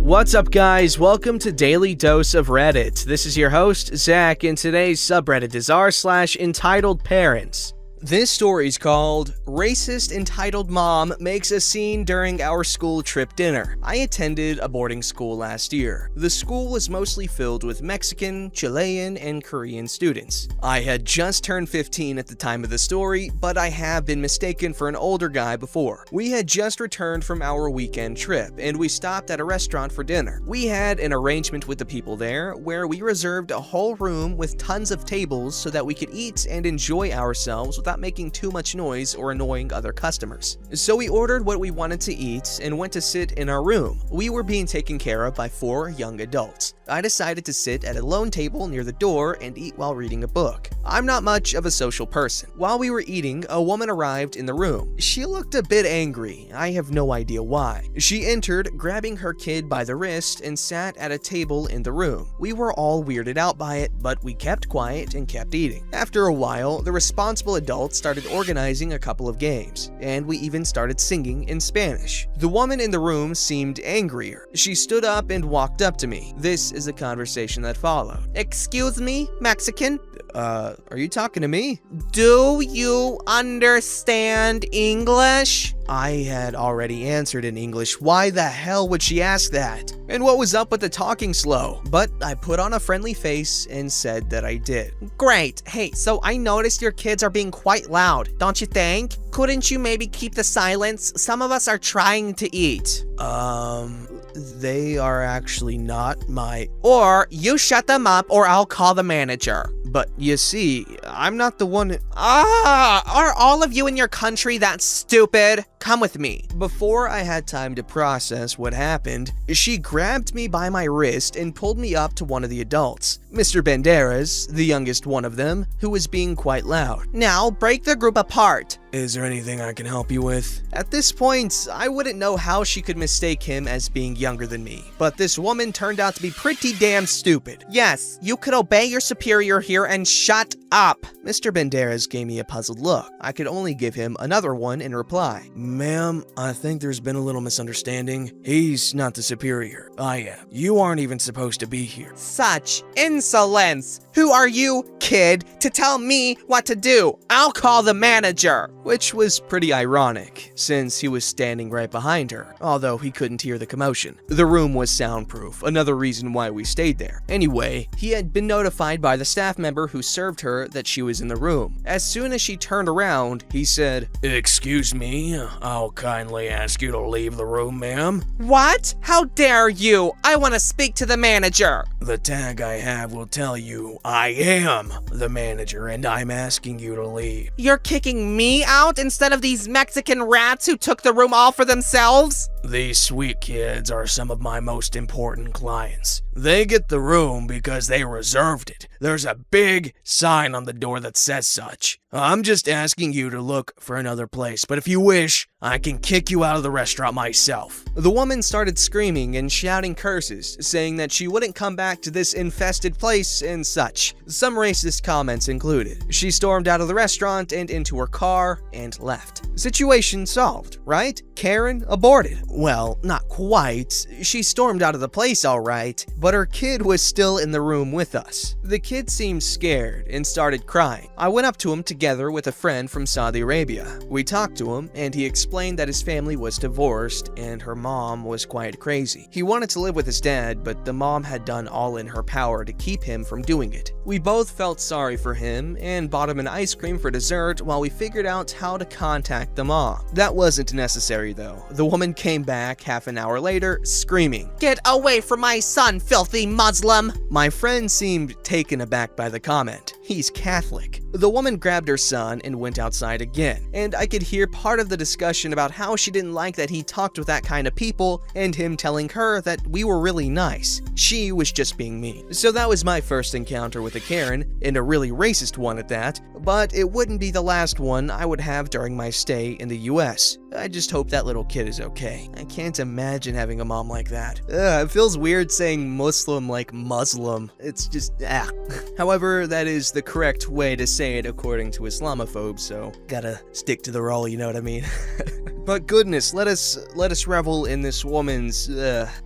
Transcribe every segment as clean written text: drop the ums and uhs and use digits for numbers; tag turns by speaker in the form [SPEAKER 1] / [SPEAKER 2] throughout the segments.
[SPEAKER 1] What's up, guys? Welcome to Daily Dose of Reddit. This is your host, Zach, and today's subreddit is r/EntitledParents. This story is called Racist Entitled Mom Makes a Scene During Our School Trip Dinner. I attended a boarding school last year. The school was mostly filled with Mexican, Chilean, and Korean students. I had just turned 15 at the time of the story, but I have been mistaken for an older guy before. We had just returned from our weekend trip, and we stopped at a restaurant for dinner. We had an arrangement with the people there where we reserved a whole room with tons of tables so that we could eat and enjoy ourselves without making too much noise or annoying other customers. So we ordered what we wanted to eat and went to sit in our room. We were being taken care of by 4 young adults. I decided to sit at a lone table near the door and eat while reading a book. I'm not much of a social person. While we were eating, a woman arrived in the room. She looked a bit angry. I have no idea why. She entered, grabbing her kid by the wrist, and sat at a table in the room. We were all weirded out by it, but we kept quiet and kept eating. After a while, the responsible adult started organizing a couple of games, and we even started singing in Spanish. The woman in the room seemed angrier. She stood up and walked up to me. This is the conversation that followed. "Excuse me, Mexican? Are you talking to me? Do you understand English?" I had already answered in English. Why the hell would she ask that? And what was up with the talking slow? But I put on a friendly face and said that I did. "Great. Hey, so I noticed your kids are being quite loud, don't you think? Couldn't you maybe keep the silence? Some of us are trying to eat." They are actually not my... Or you shut them up or I'll call the manager. But you see, I'm not the one... Are all of you in your country that stupid? Come with me. Before I had time to process what happened, she grabbed me by my wrist and pulled me up to one of the adults, Mr. Banderas, the youngest one of them, who was being quite loud. "Now break the group apart. Is there anything I can help you with?" At this point, I wouldn't know how she could mistake him as being younger than me, but this woman turned out to be pretty damn stupid. "Yes, you could obey your superior here and shut up." Mr. Banderas gave me a puzzled look. I could only give him another one in reply. "Ma'am, I think there's been a little misunderstanding. He's not the superior. I am. You aren't even supposed to be here." Such insolence! Who are you, kid, to tell me what to do? I'll call the manager. Which was pretty ironic, since he was standing right behind her, although he couldn't hear the commotion. The room was soundproof, another reason why we stayed there. Anyway, he had been notified by the staff member who served her that she was in the room. As soon as she turned around, he said, "Excuse me, I'll kindly ask you to leave the room, ma'am." "What? How dare you? I want to speak to the manager." "The tag I have will tell you I am the manager and I'm asking you to leave." "You're kicking me out instead of these Mexican rats who took the room all for themselves?" "These sweet kids are some of my most important clients. They get the room because they reserved it. There's a big sign on the door that says such. I'm just asking you to look for another place, but if you wish, I can kick you out of the restaurant myself." The woman started screaming and shouting curses, saying that she wouldn't come back to this infested place and such. Some racist comments included. She stormed out of the restaurant and into her car and left. Situation solved, right? Karen aborted. Well, not quite. She stormed out of the place all right, but her kid was still in the room with us. The kid seemed scared and started crying. I went up to him together with a friend from Saudi Arabia. We talked to him, and he explained that his family was divorced and her mom was quite crazy. He wanted to live with his dad, but the mom had done all in her power to keep him from doing it. We both felt sorry for him and bought him an ice cream for dessert while we figured out how to contact the mom. That wasn't necessary though. The woman came back half an hour later, screaming, "Get away from my son, filthy Muslim!" My friend seemed taken aback by the comment. He's Catholic. The woman grabbed her son and went outside again, and I could hear part of the discussion about how she didn't like that he talked with that kind of people and him telling her that we were really nice. She was just being mean. So that was my first encounter with a Karen, and a really racist one at that, but it wouldn't be the last one I would have during my stay in the US. I just hope that little kid is okay. I can't imagine having a mom like that. It feels weird saying Muslim like Muslim. It's just, However, that is the correct way to say it according to Islamophobes, so gotta stick to the role, you know what I mean? But goodness, let us revel in this woman's,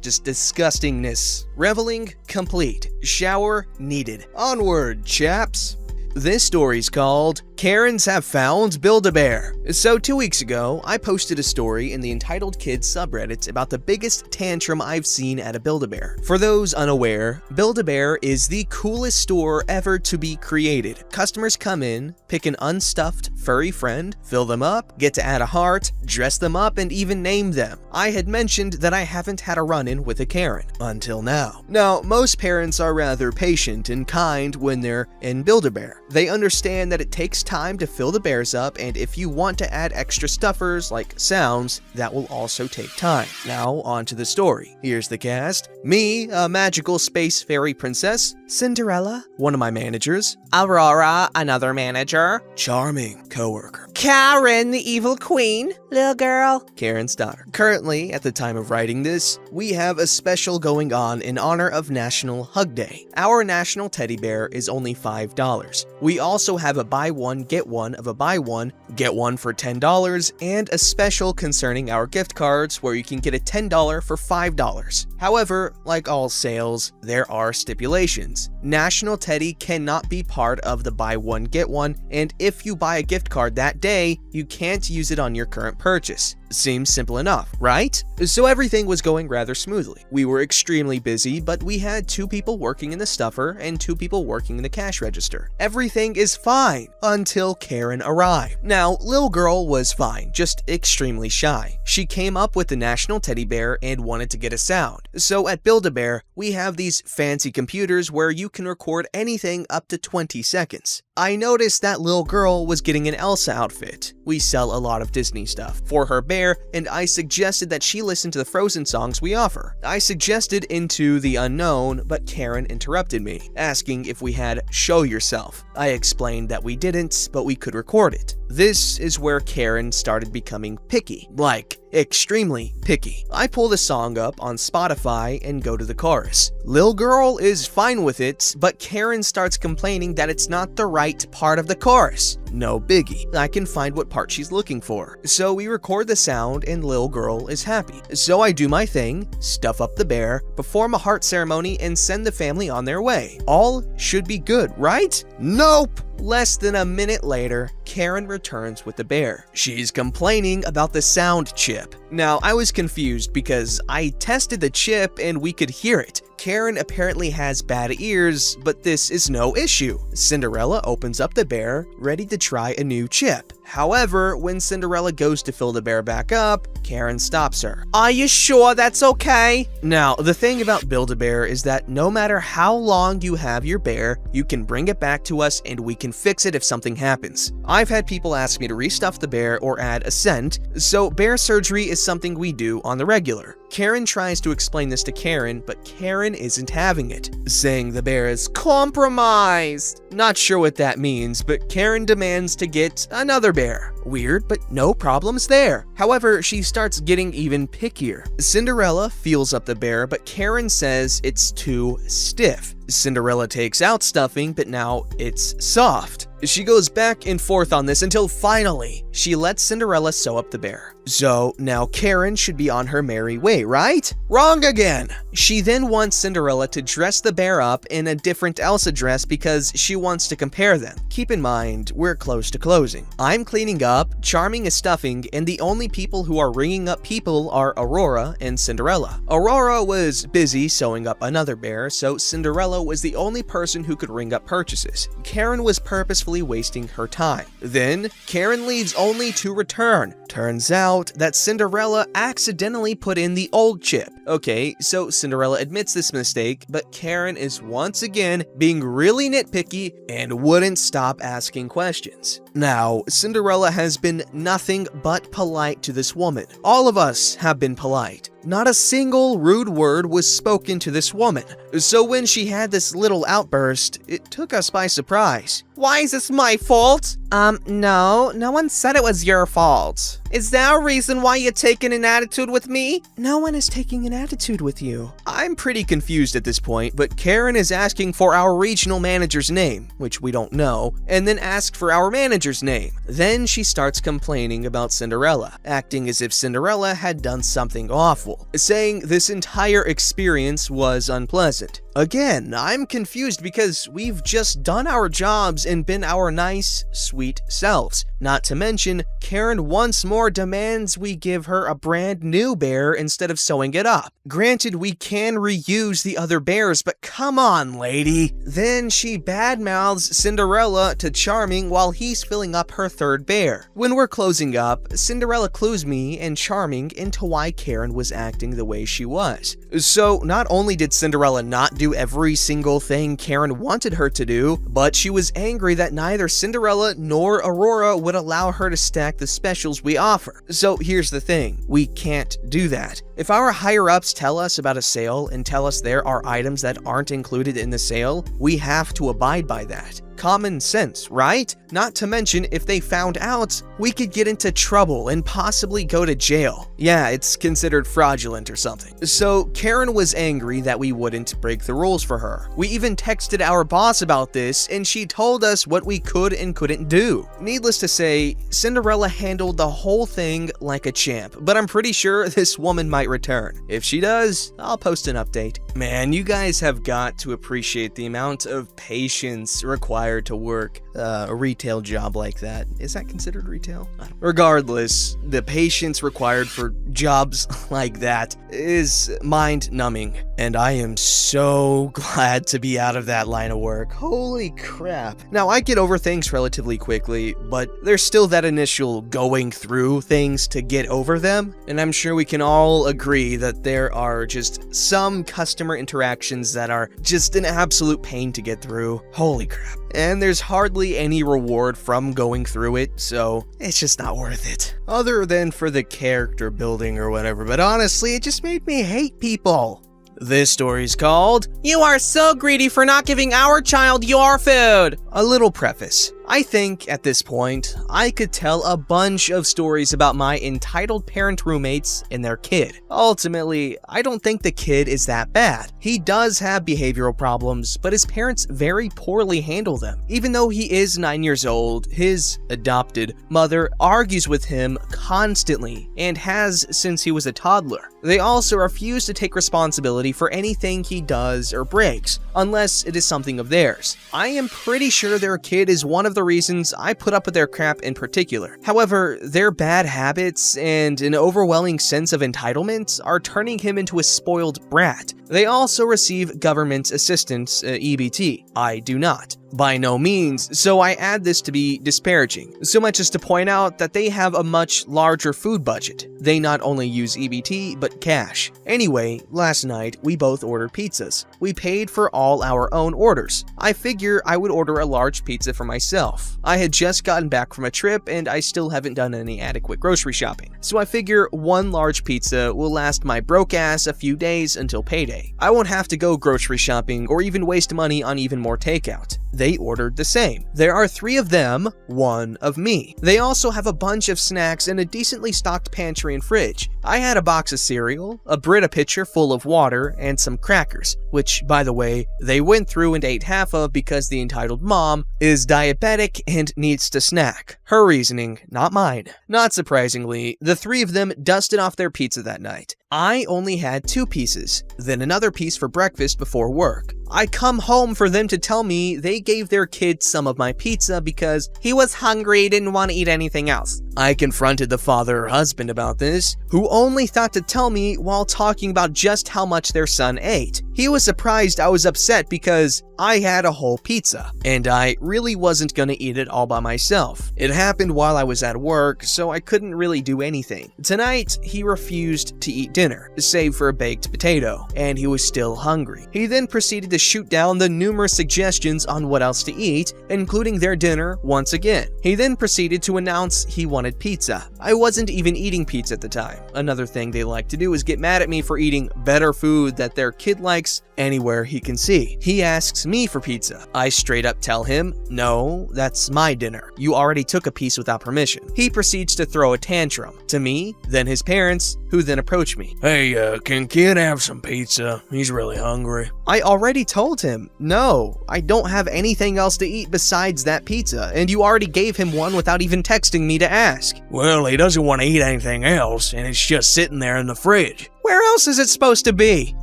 [SPEAKER 1] just disgustingness. Reveling complete. Shower needed. Onward, chaps. This story's called Karens Have Found Build-A-Bear. So 2 weeks ago, I posted a story in the Entitled Kids subreddit about the biggest tantrum I've seen at a Build-A-Bear. For those unaware, Build-A-Bear is the coolest store ever to be created. Customers come in, pick an unstuffed furry friend, fill them up, get to add a heart, dress them up, and even name them. I had mentioned that I haven't had a run-in with a Karen, until now. Now, most parents are rather patient and kind when they're in Build-A-Bear. They understand that it takes time to fill the bears up, and if you want to add extra stuffers like sounds, that will also take time. Now, on to the story. Here's the cast. Me, a magical space fairy princess. Cinderella, one of my managers. Aurora, another manager. Charming coworker. Karen, the evil queen. Little girl. Karen's daughter. Currently, at the time of writing this, we have a special going on in honor of National Hug Day. Our national teddy bear is only $5. We also have a buy one, get one of a buy one, get one for $10, and a special concerning our gift cards where you can get a $10 for $5. However, like all sales, there are stipulations. National Teddy cannot be part of the buy one, get one, and if you buy a gift card that day, you can't use it on your current purchase. Seems simple enough, right? So everything was going rather smoothly. We were extremely busy, but we had 2 people working in the stuffer and 2 people working in the cash register. Everything is fine until Karen arrived. Now, little girl was fine, just extremely shy. She came up with the national teddy bear and wanted to get a sound. So at Build-A-Bear, we have these fancy computers where you can record anything up to 20 seconds. I noticed that little girl was getting an Elsa outfit. We sell a lot of Disney stuff for her bear, and I suggested that she listen to the Frozen songs we offer. I suggested Into the Unknown, but Karen interrupted me, asking if we had Show Yourself. I explained that we didn't, but we could record it. This is where Karen started becoming picky, like extremely picky. I pull the song up on Spotify and go to the chorus. Lil girl is fine with it, but Karen starts complaining that it's not the right part of the chorus. No biggie, I can find what part she's looking for. So we record the sound and Lil girl is happy. So I do my thing, stuff up the bear, perform a heart ceremony, and send the family on their way. All should be good, right? Nope! Less than a minute later, Karen returns with the bear. She's complaining about the sound chip. Now, I was confused because I tested the chip and we could hear it. Karen apparently has bad ears, but this is no issue. Cinderella opens up the bear, ready to try a new chip. However, when Cinderella goes to fill the bear back up, Karen stops her. Are you sure that's okay? Now, the thing about Build-A-Bear is that no matter how long you have your bear, you can bring it back to us and we can fix it if something happens. I've had people ask me to restuff the bear or add a scent, so bear surgery is something we do on the regular. Karen tries to explain this to Karen, but Karen isn't having it, saying the bear is compromised. Not sure what that means, but Karen demands to get another bear. Weird, but no problems there. However, she starts getting even pickier. Cinderella feels up the bear, but Karen says it's too stiff. Cinderella takes out stuffing, but now it's soft. She goes back and forth on this until finally, she lets Cinderella sew up the bear. So now Karen should be on her merry way, right? Wrong again! She then wants Cinderella to dress the bear up in a different Elsa dress because she wants to compare them. Keep in mind, we're close to closing. I'm cleaning up, Charming is stuffing, and the only people who are ringing up people are Aurora and Cinderella. Aurora was busy sewing up another bear, so Cinderella was the only person who could ring up purchases. Karen was purposefully wasting her time. Then, Karen leaves only to return. Turns out that Cinderella accidentally put in the old chip. Okay, so Cinderella admits this mistake, but Karen is once again being really nitpicky and wouldn't stop asking questions. Now, Cinderella has been nothing but polite to this woman. All of us have been polite. not a single rude word was spoken to this woman. So when she had this little outburst, it took us by surprise. Why is this my fault? No one said it was your fault. Is there a reason why you're taking an attitude with me? No one is taking an attitude with you. I'm pretty confused at this point, but Karen is asking for our regional manager's name, which we don't know, and then asked for our manager's name. Then she starts complaining about Cinderella, acting as if Cinderella had done something awful, saying this entire experience was unpleasant. Again, I'm confused because we've just done our jobs and been our nice, sweet selves. Not to mention, Karen once more demands we give her a brand new bear instead of sewing it up. Granted, we can reuse the other bears, but come on, lady. Then she badmouths Cinderella to Charming while he's filling up her third bear. When we're closing up, Cinderella clues me and Charming into why Karen was acting the way she was. So not only did Cinderella not do every single thing Karen wanted her to do, but she was angry that neither Cinderella nor Aurora would allow her to stack the specials we offer. So here's the thing, we can't do that. If our higher-ups tell us about a sale and tell us there are items that aren't included in the sale, we have to abide by that. Common sense, right? Not to mention, if they found out, we could get into trouble and possibly go to jail. Yeah, it's considered fraudulent or something. So Karen was angry that we wouldn't break the rules for her. We even texted our boss about this, and she told us what we could and couldn't do. Needless to say, Cinderella handled the whole thing like a champ, but I'm pretty sure this woman might return. If she does, I'll post an update. Man, you guys have got to appreciate the amount of patience required to work a retail job like that. Is that considered retail? Regardless, the patience required for jobs like that is mind-numbing, and I am so glad to be out of that line of work. Holy crap. Now, I get over things relatively quickly, but there's still that initial going through things to get over them, and I'm sure we can all agree that there are just some customer interactions that are just an absolute pain to get through. Holy crap. And there's hardly any reward from going through it, so it's just not worth it. Other than for the character building or whatever, but honestly, it just made me hate people. This story's called, "You Are So Greedy for Not Giving Our Child Your Food." A little preface. I think, at this point, I could tell a bunch of stories about my entitled parent roommates and their kid. Ultimately, I don't think the kid is that bad. He does have behavioral problems, but his parents very poorly handle them. Even though he is 9 years old, his adopted mother argues with him constantly, and has since he was a toddler. They also refuse to take responsibility for anything he does or breaks, unless it is something of theirs. I am pretty sure their kid is one of the reasons I put up with their crap in particular. However, their bad habits and an overwhelming sense of entitlement are turning him into a spoiled brat. They also receive government assistance, EBT. I do not. By no means, so I add this to be disparaging, so much as to point out that they have a much larger food budget. They not only use EBT, but cash. Anyway, last night, we both ordered pizzas. We paid for all our own orders. I figure I would order a large pizza for myself. I had just gotten back from a trip, and I still haven't done any adequate grocery shopping. So I figure one large pizza will last my broke ass a few days until payday. I won't have to go grocery shopping or even waste money on even more takeout. They ordered the same. There are 3 of them, 1 of me. They also have a bunch of snacks and a decently stocked pantry and fridge. I had a box of cereal, a Brita pitcher full of water, and some crackers, which, by the way, they went through and ate half of because the entitled mom is diabetic and needs to snack. Her reasoning, not mine. Not surprisingly, the 3 of them dusted off their pizza that night. I only had 2 pieces, then another piece for breakfast before work. I come home for them to tell me they gave their kid some of my pizza because he was hungry, didn't want to eat anything else. I confronted the father or husband about this, who only thought to tell me while talking about just how much their son ate. He was surprised I was upset because I had a whole pizza, and I really wasn't gonna eat it all by myself. It happened while I was at work, so I couldn't really do anything. Tonight, he refused to eat dinner, save for a baked potato, and he was still hungry. He then proceeded to to shoot down the numerous suggestions on what else to eat, including their dinner once again. He then proceeded to announce he wanted pizza. I wasn't even eating pizza at the time. Another thing they like to do is get mad at me for eating better food that their kid likes anywhere he can see. He asks me for pizza. I straight up tell him, no, that's my dinner. You already took a piece without permission. He proceeds to throw a tantrum. To me, then his parents, who then approach me.
[SPEAKER 2] Hey, can kid have some pizza? He's really hungry.
[SPEAKER 1] I already told him, no, I don't have anything else to eat besides that pizza, and you already gave him one without even texting me to ask.
[SPEAKER 2] Well, he doesn't want to eat anything else, and it's just sitting there in the fridge.
[SPEAKER 1] Where else is it supposed to be?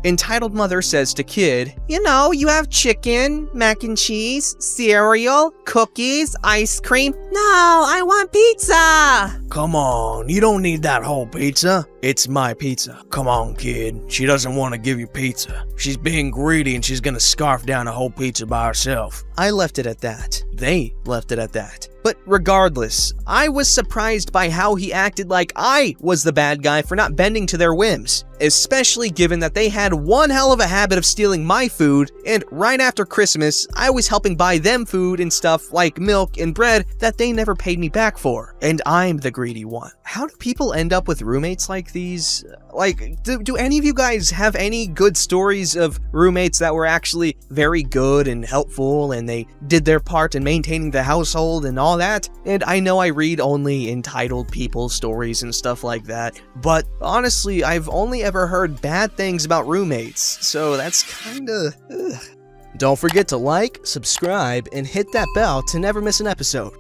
[SPEAKER 1] Entitled mother says to kid, you know, you have chicken, mac and cheese, cereal, cookies, ice cream. No, I want pizza.
[SPEAKER 2] Come on, you don't need that whole pizza.
[SPEAKER 1] It's my pizza.
[SPEAKER 2] Come on, kid. She doesn't want to give you pizza. She's being greedy and she's gonna scarf down a whole pizza by herself.
[SPEAKER 1] I left it at that. They left it at that. But regardless, I was surprised by how he acted like I was the bad guy for not bending to their whims, especially given that they had one hell of a habit of stealing my food, and right after Christmas, I was helping buy them food and stuff like milk and bread that they never paid me back for, and I'm the greedy one. How do people end up with roommates like these? Like, do any of you guys have any good stories of roommates that were actually very good and helpful and they did their part in maintaining the household and all that? And I know I read only entitled people's stories and stuff like that, but honestly, I've only ever heard bad things about roommates, so that's kinda ugh. Don't forget to like, subscribe, and hit that bell to never miss an episode.